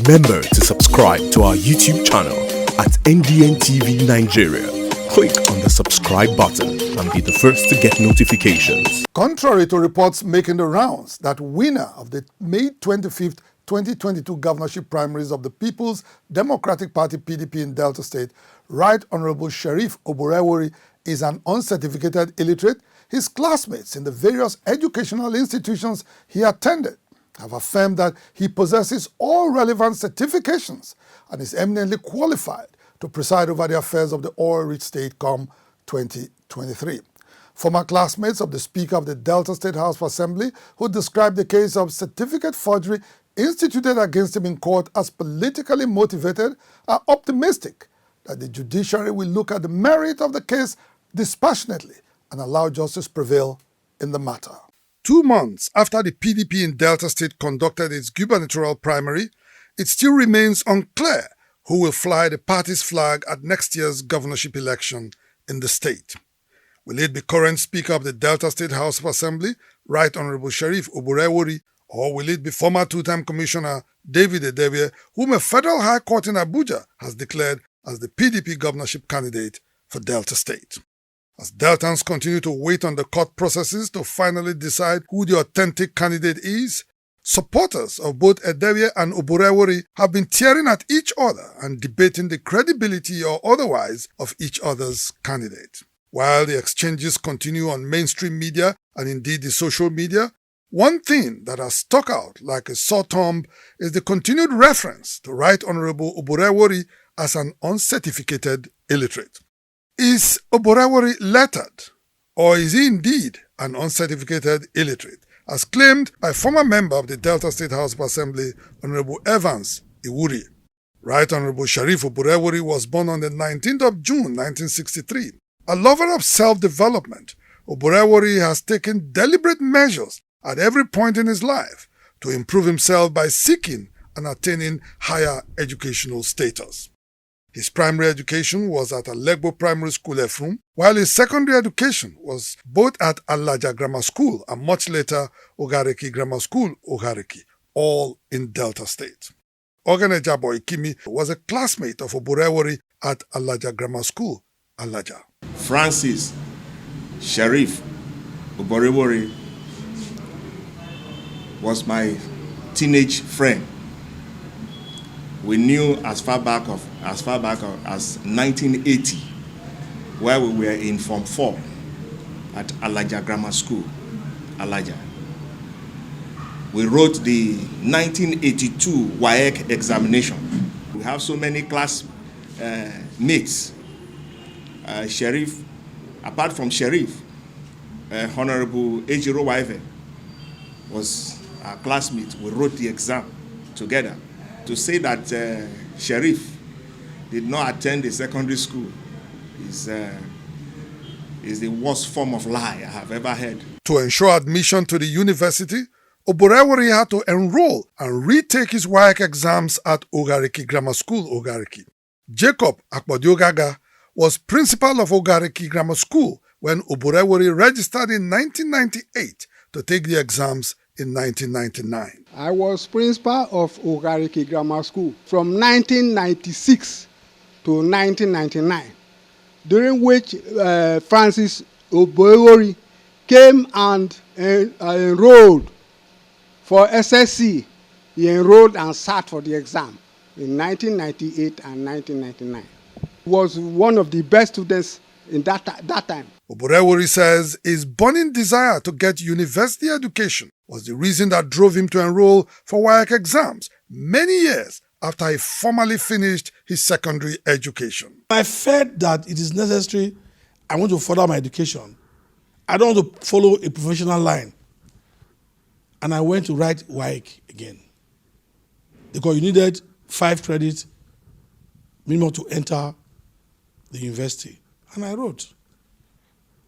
Remember to subscribe to our YouTube channel at NDNTV Nigeria. Click on the subscribe button and be the first to get notifications. Contrary to reports making the rounds that winner of the May 25th, 2022 governorship primaries of the People's Democratic Party PDP in Delta State, Right Honorable Sheriff Oborevwori, is an uncertificated illiterate, his classmates in the various educational institutions he attended have affirmed that he possesses all relevant certifications and is eminently qualified to preside over the affairs of the oil-rich state come 2023. Former classmates of the Speaker of the Delta State House of Assembly, who described the case of certificate forgery instituted against him in court as politically motivated, are optimistic that the judiciary will look at the merit of the case dispassionately and allow justice prevail in the matter. 2 months after the PDP in Delta State conducted its gubernatorial primary, it still remains unclear who will fly the party's flag at next year's governorship election in the state. Will it be current Speaker of the Delta State House of Assembly, Right Honorable Sheriff Oborevwori, or will it be former two-time Commissioner David Edebie, whom a federal high court in Abuja has declared as the PDP governorship candidate for Delta State? As Deltans continue to wait on the court processes to finally decide who the authentic candidate is, supporters of both Edebie and Oborevwori have been tearing at each other and debating the credibility or otherwise of each other's candidate. While the exchanges continue on mainstream media and indeed the social media, one thing that has stuck out like a sore thumb is the continued reference to Right Honorable Oborevwori as an uncertificated illiterate. Is Oborevwori lettered, or is he indeed an uncertificated illiterate, as claimed by former member of the Delta State House of Assembly, Honorable Evans Iwuri? Right Honorable Sheriff Oborevwori was born on the 19th of June 1963. A lover of self-development, Oborevwori has taken deliberate measures at every point in his life to improve himself by seeking and attaining higher educational status. His primary education was at Alegbo Primary School, Efrum, while his secondary education was both at Alaja Grammar School and much later Ogareki Grammar School, Ogareki, all in Delta State. Oganejabo Ikimi was a classmate of Oborevwori at Alaja Grammar School, Alaja. Francis Sheriff Oborevwori was my teenage friend. We knew as far back as 1980, where we were in Form 4 at Alaja Grammar School, Alaja. We wrote the 1982 WAEC examination. We have so many classmates. Sheriff, apart from Sheriff, Honorable Ejiro Waive was our classmate. We wrote the exam together. To say that Sheriff did not attend the secondary school is the worst form of lie I have ever heard. To ensure admission to the university, Oborevwori had to enroll and retake his WAEC exams at Ogareki Grammar School, Ogareki. Jacob Akpodiogaga was principal of Ogareki Grammar School when Oborevwori registered in 1998 to take the exams in 1999. I was principal of Ogareki Grammar School from 1996 to 1999, during which Francis Oborevwori came and enrolled for SSC. He enrolled and sat for the exam in 1998 and 1999. He was one of the best students in that time. Oborevwori says his burning desire to get university education was the reason that drove him to enroll for WAEC exams many years after he formally finished his secondary education. I felt that it is necessary. I want to further my education. I don't want to follow a professional line. And I went to write WAEC again, because you needed 5 credits minimum to enter the university. And I wrote.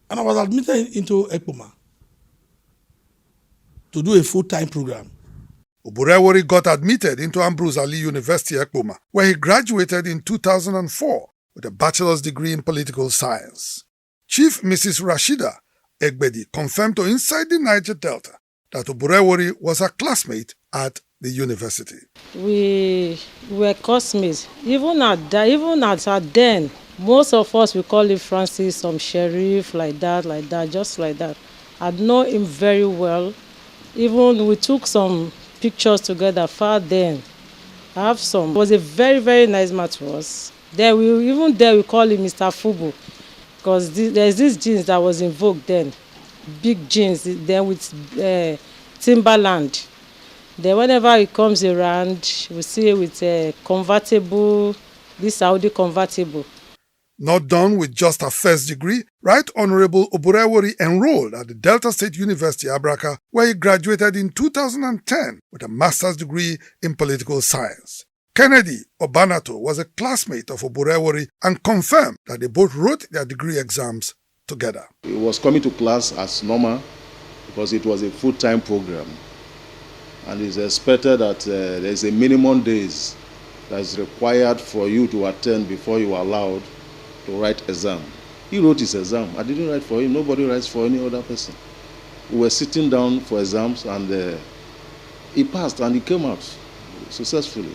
And I was admitted into ECPOMA to do a full-time program. Oborevwori got admitted into Ambrose Ali University, ECPOMA, where he graduated in 2004 with a bachelor's degree in political science. Chief Mrs. Rashida Egbedi confirmed to Inside the Niger Delta that Oborevwori was a classmate at the university. We were classmates. Even at then, most of us, we call him Francis, some Sheriff, like that, just like that. I know him very well. Even we took some pictures together far then. I have some. He was a very, very nice man to us. Then we call him Mr. Fubu, because there's this jeans that was in vogue then, big jeans, then with Timberland. Then whenever he comes around, we see with a convertible, this Saudi convertible. Not done with just her first degree, Right Honorable Oborevwori enrolled at the Delta State University, Abraka, where he graduated in 2010 with a master's degree in political science. Kennedy Obanato was a classmate of Oborevwori and confirmed that they both wrote their degree exams together. He was coming to class as normal because it was a full-time program. And it's expected that there's a minimum days that is required for you to attend before you are allowed to write exam. He wrote his exam. I didn't write for him. Nobody writes for any other person. We were sitting down for exams and he passed and he came out successfully.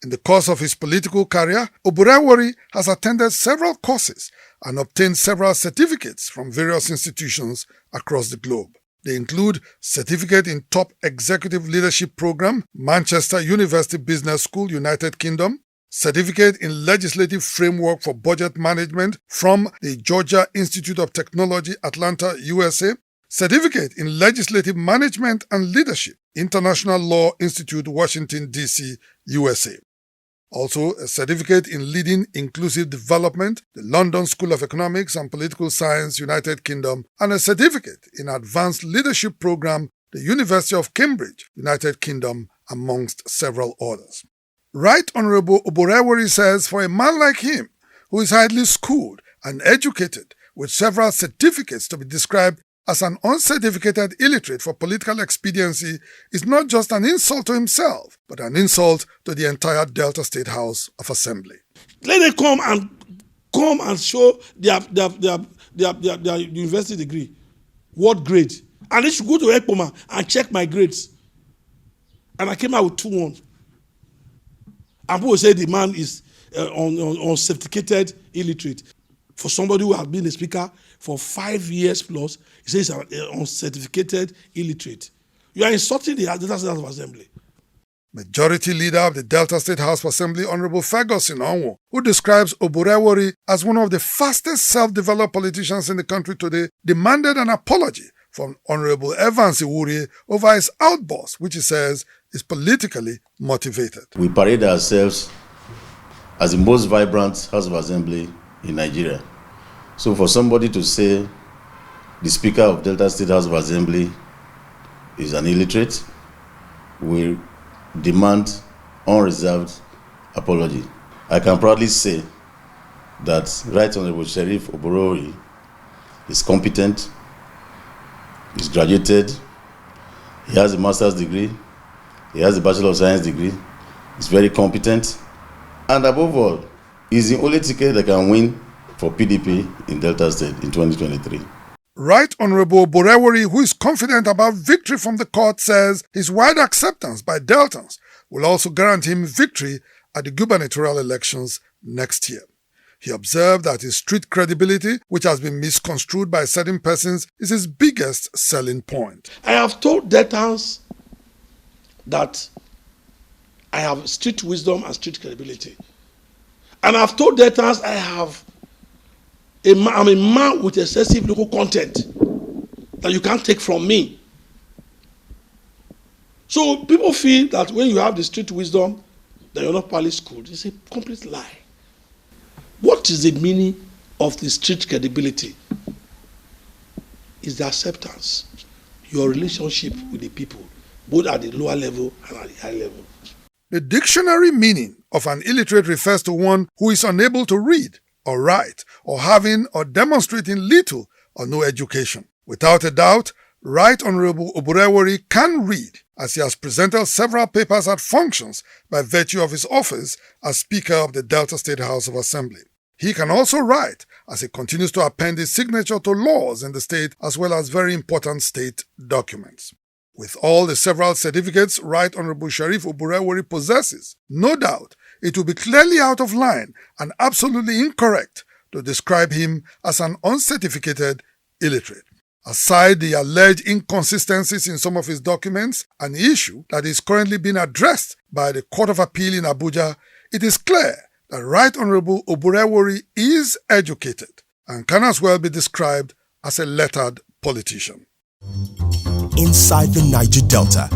In the course of his political career, Oborevwori has attended several courses and obtained several certificates from various institutions across the globe. They include Certificate in Top Executive Leadership Program, Manchester University Business School, United Kingdom, Certificate in Legislative Framework for Budget Management from the Georgia Institute of Technology, Atlanta, USA, Certificate in Legislative Management and Leadership, International Law Institute, Washington, D.C., USA. Also, a certificate in Leading Inclusive Development, the London School of Economics and Political Science, United Kingdom, and a certificate in Advanced Leadership Program, the University of Cambridge, United Kingdom, amongst several others. Right Honorable Oborevwori says for a man like him, who is highly schooled and educated, with several certificates to be described as an uncertificated illiterate for political expediency, is not just an insult to himself, but an insult to the entire Delta State House of Assembly. Let them come and show their university degree. What grade? And they should go to ECPOMA and check my grades. And I came out with 2-1. And people say the man is uncertificated illiterate. For somebody who has been a speaker for 5 years plus, he says an uncertificated illiterate. You are insulting the Delta State House of Assembly. Majority Leader of the Delta State House of Assembly, Honorable Ferguson Onwo, who describes Oborevwori as one of the fastest self-developed politicians in the country today, demanded an apology from Honorable Evans Iwurie over his outburst, which he says is politically motivated. We parade ourselves as the most vibrant House of Assembly in Nigeria. So for somebody to say the Speaker of Delta State House of Assembly is an illiterate, we demand unreserved apology. I can proudly say that Right Honorable Sheriff Oborevwori is competent, he's graduated, he has a master's degree, he has a Bachelor of Science degree, he's very competent, and above all, he's the only ticket that can win for PDP in Delta State in 2023. Right Honorable Oborevwori, who is confident about victory from the court, says his wide acceptance by Deltans will also guarantee him victory at the gubernatorial elections next year. He observed that his street credibility, which has been misconstrued by certain persons, is his biggest selling point. I have told Deltans that I have street wisdom and street credibility. And I've told Deltans I'm a man with excessive local content that you can't take from me. So people feel that when you have the street wisdom, that you're not properly schooled. It's a complete lie. What is the meaning of the street credibility? It's the acceptance, your relationship with the people, both at the lower level and at the high level. The dictionary meaning of an illiterate refers to one who is unable to read or write, or having or demonstrating little or no education. Without a doubt, Right Honorable Oborevwori can read, as he has presented several papers at functions by virtue of his office as Speaker of the Delta State House of Assembly. He can also write, as he continues to append his signature to laws in the state as well as very important state documents. With all the several certificates Right Honorable Sheriff Oborevwori possesses, no doubt it will be clearly out of line and absolutely incorrect to describe him as an uncertificated illiterate. Aside the alleged inconsistencies in some of his documents, an issue that is currently being addressed by the Court of Appeal in Abuja, it is clear that Right Honorable Oborevwori is educated and can as well be described as a lettered politician. Inside the Niger Delta,